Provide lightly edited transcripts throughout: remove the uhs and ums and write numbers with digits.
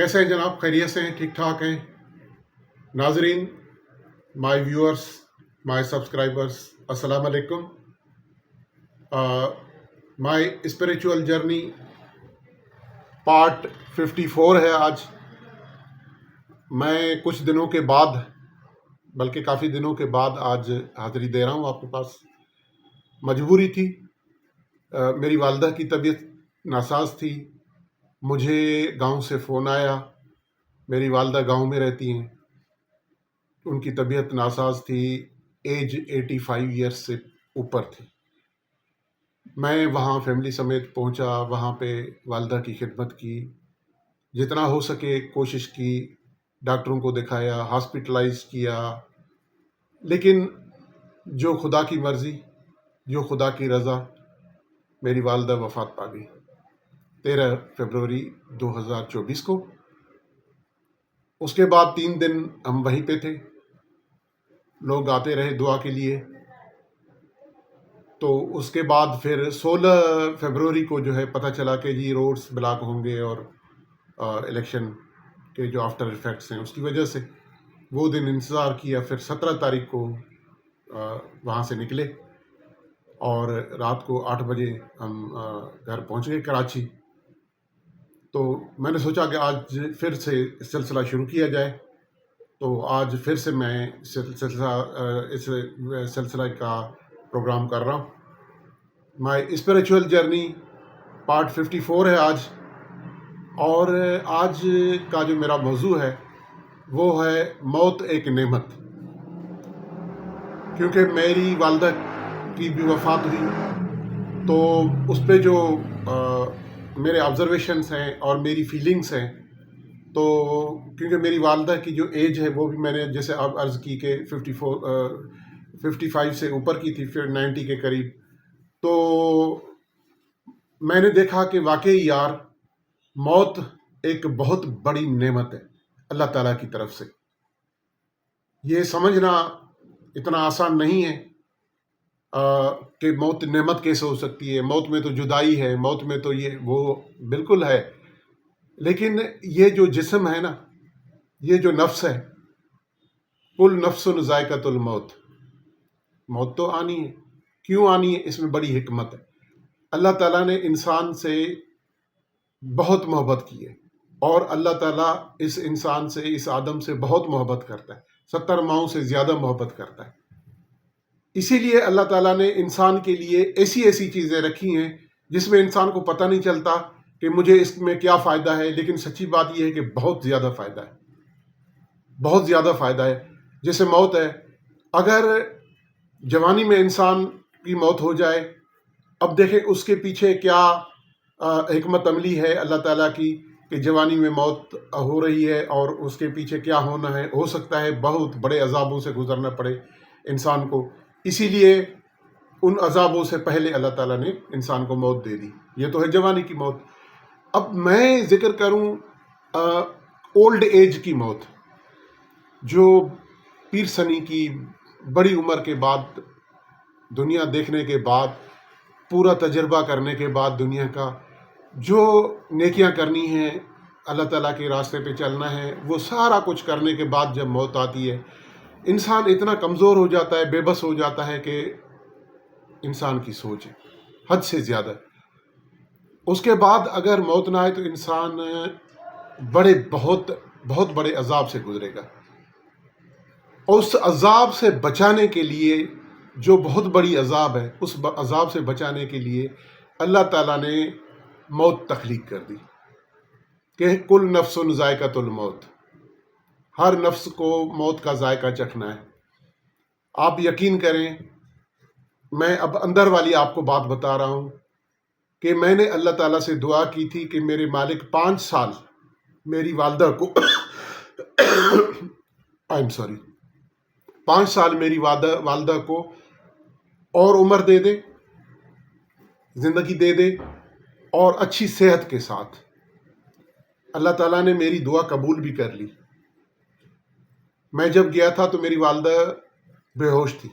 کیسے ہیں جناب؟ خیریت سے ہیں؟ ٹھیک ٹھاک ہیں؟ ناظرین، مائی ویورز، مائی سبسکرائبرز، السلام علیکم۔ مائی اسپریچول جرنی پارٹ 54 ہے آج۔ میں کچھ دنوں کے بعد، بلکہ کافی دنوں کے بعد آج حاضری دے رہا ہوں آپ کے پاس۔ مجبوری تھی، میری والدہ کی طبیعت ناساز تھی۔ مجھے گاؤں سے فون آیا، میری والدہ گاؤں میں رہتی ہیں، ان کی طبیعت ناساز تھی، ایج 85 ایئرس سے اوپر تھی۔ میں وہاں فیملی سمیت پہنچا، وہاں پہ والدہ کی خدمت کی، جتنا ہو سکے کوشش کی، ڈاکٹروں کو دکھایا، ہاسپٹلائز کیا، لیکن جو خدا کی مرضی، جو خدا کی رضا، میری والدہ وفات پا گئی 13 فروری 2024 کو۔ اس کے بعد 3 دن ہم وہیں پہ تھے، لوگ آتے رہے دعا کے لیے۔ تو اس کے بعد پھر 16 فروری کو جو ہے پتہ چلا کہ جی روڈز بلاک ہوں گے، اور الیکشن کے جو آفٹر افیکٹس ہیں اس کی وجہ سے وہ دن انتظار کیا۔ پھر 17 تاریخ کو وہاں سے نکلے، اور رات کو 8 بجے ہم گھر پہنچ گئے کراچی۔ تو میں نے سوچا کہ آج پھر سے سلسلہ شروع کیا جائے، تو آج پھر سے میں اس سلسلہ کا پروگرام کر رہا ہوں۔ مائی اسپریچول جرنی پارٹ 54 ہے آج، اور آج کا جو میرا موضوع ہے وہ ہے موت ایک نعمت۔ کیونکہ میری والدہ کی بھی وفات ہوئی، تو اس پہ جو میرے آبزرویشنس ہیں اور میری فیلنگس ہیں، تو کیونکہ میری والدہ کی جو ایج ہے وہ بھی میں نے جیسے اب عرض کی کہ 55 سے اوپر کی تھی، پھر 90 کے قریب۔ تو میں نے دیکھا کہ واقعی یار موت ایک بہت بڑی نعمت ہے اللہ تعالیٰ کی طرف سے۔ یہ سمجھنا اتنا آسان نہیں ہے کہ موت نعمت کیسے ہو سکتی ہے۔ موت میں تو جدائی ہے، موت میں تو یہ وہ بالکل ہے، لیکن یہ جو جسم ہے نا، یہ جو نفس ہے، کل نفس ذائقۃ الموت، موت تو آنی ہے۔ کیوں آنی ہے؟ اس میں بڑی حکمت ہے۔ اللہ تعالیٰ نے انسان سے بہت محبت کی ہے، اور اللہ تعالیٰ اس انسان سے، اس آدم سے بہت محبت کرتا ہے، 70 ماؤں سے زیادہ محبت کرتا ہے۔ اسی لیے اللہ تعالیٰ نے انسان کے لیے ایسی ایسی چیزیں رکھی ہیں جس میں انسان کو پتہ نہیں چلتا کہ مجھے اس میں کیا فائدہ ہے، لیکن سچی بات یہ ہے کہ بہت زیادہ فائدہ ہے، بہت زیادہ فائدہ ہے۔ جیسے موت ہے، اگر جوانی میں انسان کی موت ہو جائے، اب دیکھیں اس کے پیچھے کیا حکمت عملی ہے اللہ تعالیٰ کی، کہ جوانی میں موت ہو رہی ہے اور اس کے پیچھے کیا ہونا ہے۔ ہو سکتا ہے بہت بڑے عذابوں سے گزرنا پڑے انسان کو، اسی لیے ان عذابوں سے پہلے اللہ تعالیٰ نے انسان کو موت دے دی۔ یہ تو ہے جوانی کی موت۔ اب میں ذکر کروں اولڈ ایج کی موت، جو پیر سنی کی، بڑی عمر کے بعد، دنیا دیکھنے کے بعد، پورا تجربہ کرنے کے بعد دنیا کا، جو نیکیاں کرنی ہیں، اللہ تعالیٰ کے راستے پہ چلنا ہے، وہ سارا کچھ کرنے کے بعد جب موت آتی ہے، انسان اتنا کمزور ہو جاتا ہے، بے بس ہو جاتا ہے کہ انسان کی سوچ ہے حد سے زیادہ۔ اس کے بعد اگر موت نہ آئے تو انسان بہت بڑے عذاب سے گزرے گا۔ اس عذاب سے بچانے کے لیے، جو بہت بڑی عذاب ہے، اس عذاب سے بچانے کے لیے اللہ تعالیٰ نے موت تخلیق کر دی کہ کل نفس ذائقۃ الموت، ہر نفس کو موت کا ذائقہ چکھنا ہے۔ آپ یقین کریں، میں اب اندر والی آپ کو بات بتا رہا ہوں کہ میں نے اللہ تعالیٰ سے دعا کی تھی کہ میرے مالک 5 سال میری والدہ کو 5 سال میری والدہ کو اور عمر دے دے، زندگی دے دے، اور اچھی صحت کے ساتھ۔ اللہ تعالیٰ نے میری دعا قبول بھی کر لی۔ میں جب گیا تھا تو میری والدہ بے ہوش تھی۔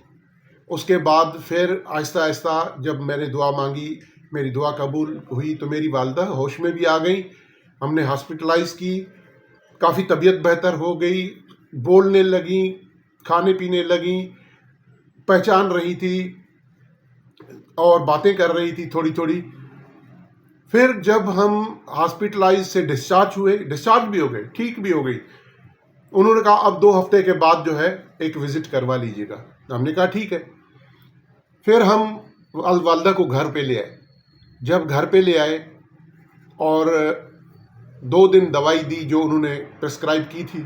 اس کے بعد پھر آہستہ آہستہ جب میں نے دعا مانگی، میری دعا قبول ہوئی، تو میری والدہ ہوش میں بھی آ گئی۔ ہم نے ہاسپٹلائز کی، کافی طبیعت بہتر ہو گئی، بولنے لگیں، کھانے پینے لگیں، پہچان رہی تھی اور باتیں کر رہی تھی تھوڑی تھوڑی۔ پھر جب ہم ہاسپٹلائز سے ڈسچارج بھی ہو گئے، ٹھیک بھی ہو گئی، انہوں نے کہا اب 2 ہفتے کے بعد جو ہے ایک وزٹ کروا لیجیے گا۔ ہم نے کہا ٹھیک ہے۔ پھر ہم والدہ کو گھر پہ لے آئے۔ جب گھر پہ لے آئے اور 2 دن دوائی دی جو انہوں نے پرسکرائب کی تھی،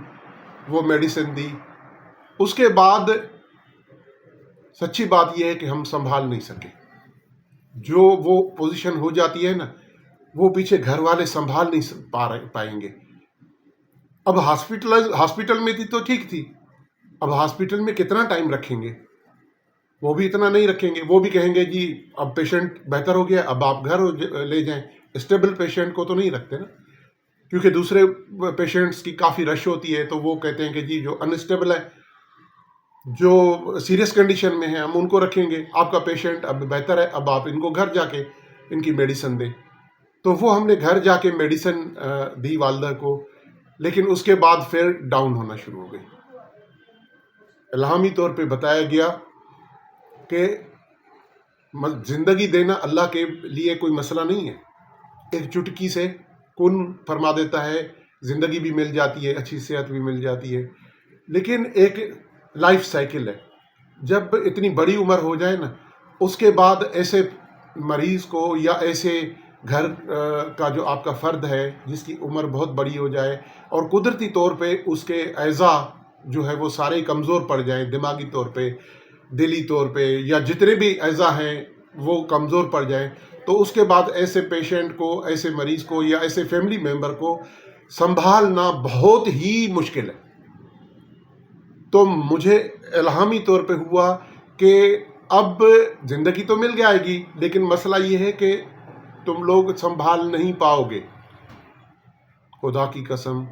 وہ میڈیسن دی، اس کے بعد سچی بات یہ ہے کہ ہم سنبھال نہیں سکے۔ جو وہ پوزیشن ہو جاتی ہے نا، وہ پیچھے گھر والے سنبھال نہیں پائیں گے۔ اب ہاسپٹل میں تھی تو ٹھیک تھی، اب ہاسپٹل میں کتنا ٹائم رکھیں گے؟ وہ بھی اتنا نہیں رکھیں گے، وہ بھی کہیں گے جی اب پیشنٹ بہتر ہو گیا، اب آپ گھر لے جائیں۔ اسٹیبل پیشنٹ کو تو نہیں رکھتے نا، کیونکہ دوسرے پیشنٹس کی کافی رش ہوتی ہے، تو وہ کہتے ہیں کہ جی جو انسٹیبل ہے، جو سیریس کنڈیشن میں ہیں، ہم ان کو رکھیں گے، آپ کا پیشنٹ اب بہتر ہے، اب آپ ان کو گھر جا کے ان کی میڈیسن دیں۔ تو وہ ہم نے گھر جا کے میڈیسن دی والدہ کو، لیکن اس کے بعد پھر ڈاؤن ہونا شروع ہو گئی۔ الہامی طور پہ بتایا گیا کہ زندگی دینا اللہ کے لیے کوئی مسئلہ نہیں ہے، ایک چٹکی سے کن فرما دیتا ہے، زندگی بھی مل جاتی ہے، اچھی صحت بھی مل جاتی ہے، لیکن ایک لائف سائیکل ہے۔ جب اتنی بڑی عمر ہو جائے نا، اس کے بعد ایسے مریض کو یا ایسے گھر کا جو آپ کا فرد ہے جس کی عمر بہت بڑی ہو جائے اور قدرتی طور پہ اس کے اعضاء جو ہے وہ سارے کمزور پڑ جائیں، دماغی طور پہ، دلی طور پہ، یا جتنے بھی اعضاء ہیں وہ کمزور پڑ جائیں، تو اس کے بعد ایسے پیشنٹ کو، ایسے مریض کو یا ایسے فیملی ممبر کو سنبھالنا بہت ہی مشکل ہے۔ تو مجھے الہامی طور پہ ہوا کہ اب زندگی تو مل جائے گی، لیکن مسئلہ یہ ہے کہ تم لوگ سنبھال نہیں پاؤ گے۔ خدا کی قسم،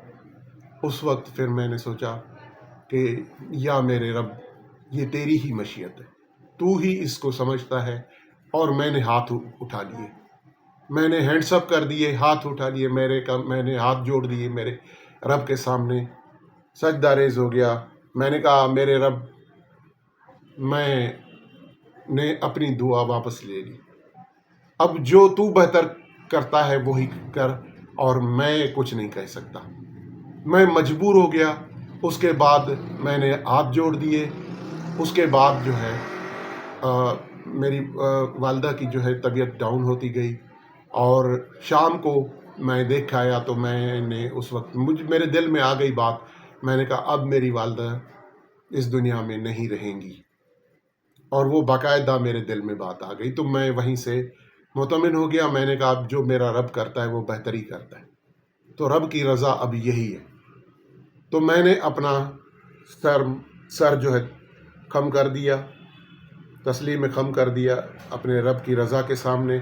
اس وقت پھر میں نے سوچا کہ یا میرے رب، یہ تیری ہی مشیت ہے، تو ہی اس کو سمجھتا ہے۔ اور میں نے ہاتھ اٹھا لیے، میں نے ہینڈس اپ کر دیے، ہاتھ اٹھا لیے، میں نے ہاتھ جوڑ دیے میرے رب کے سامنے، سجدہ ریز ہو گیا۔ میں نے کہا میرے رب، میں نے اپنی دعا واپس لے لی، اب جو تو بہتر کرتا ہے وہی کر، اور میں کچھ نہیں کہہ سکتا۔ میں مجبور ہو گیا۔ اس کے بعد میں نے ہاتھ جوڑ دیے۔ اس کے بعد جو ہے میری والدہ کی جو ہے طبیعت ڈاؤن ہوتی گئی، اور شام کو میں دیکھ آیا تو میں نے اس وقت میرے دل میں آ گئی بات، میں نے کہا اب میری والدہ اس دنیا میں نہیں رہیں گی، اور وہ باقاعدہ میرے دل میں بات آ گئی۔ تو میں وہیں سے مطمئن ہو گیا۔ میں نے کہا اب جو میرا رب کرتا ہے وہ بہتر ہی کرتا ہے، تو رب کی رضا اب یہی ہے۔ تو میں نے اپنا سر جو ہے خم کر دیا، تسلیم میں خم کر دیا اپنے رب کی رضا کے سامنے،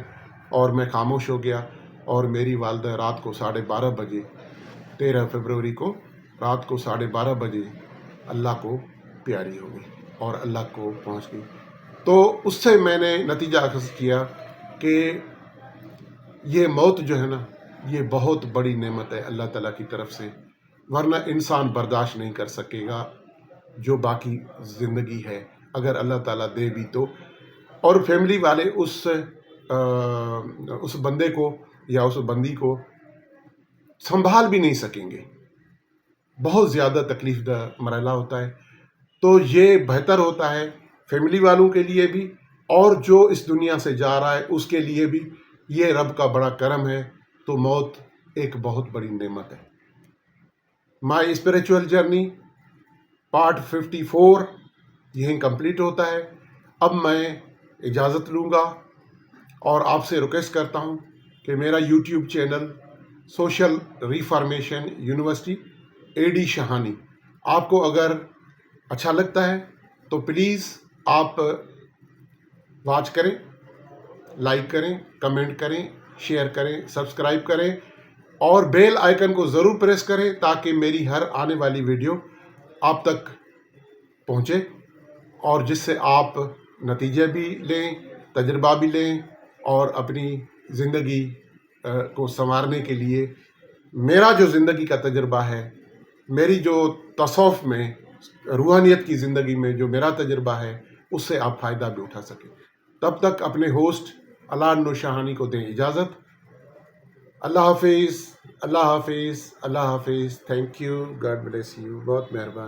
اور میں خاموش ہو گیا۔ اور میری والدہ رات کو 12:30 بجے، 13 فروری کو رات کو 12:30 بجے اللہ کو پیاری ہو گئی اور اللہ کو پہنچ گئی۔ تو اس سے میں نے نتیجہ اخذ کیا کہ یہ موت جو ہے نا، یہ بہت بڑی نعمت ہے اللہ تعالیٰ کی طرف سے، ورنہ انسان برداشت نہیں کر سکے گا جو باقی زندگی ہے، اگر اللہ تعالیٰ دے بھی تو۔ اور فیملی والے اس بندے کو یا اس بندی کو سنبھال بھی نہیں سکیں گے، بہت زیادہ تکلیف دہ مرحلہ ہوتا ہے۔ تو یہ بہتر ہوتا ہے فیملی والوں کے لیے بھی، اور جو اس دنیا سے جا رہا ہے اس کے لیے بھی، یہ رب کا بڑا کرم ہے۔ تو موت ایک بہت بڑی نعمت ہے۔ مائی اسپریچول جرنی پارٹ 54 یہیں کمپلیٹ ہوتا ہے۔ اب میں اجازت لوں گا اور آپ سے ریکویسٹ کرتا ہوں کہ میرا YouTube channel social reformation university AD شہانی، آپ کو اگر اچھا لگتا ہے تو پلیز آپ واچ کریں، لائک کریں، کمنٹ کریں، شیئر کریں، سبسکرائب کریں، اور بیل آئیکن کو ضرور پریس کریں تاکہ میری ہر آنے والی ویڈیو آپ تک پہنچے، اور جس سے آپ نتیجے بھی لیں، تجربہ بھی لیں، اور اپنی زندگی کو سنوارنے کے لیے میرا جو زندگی کا تجربہ ہے میری جو تصوف میں روحانیت کی زندگی میں جو میرا تجربہ ہے اس سے آپ فائدہ بھی اٹھا سکیں. تب تک اپنے ہوسٹ علان نور شاہانی کو دیں اجازت. اللہ حافظ. اللہ حافظ. اللہ حافظ. Thank you. God bless you. بہت مہربان.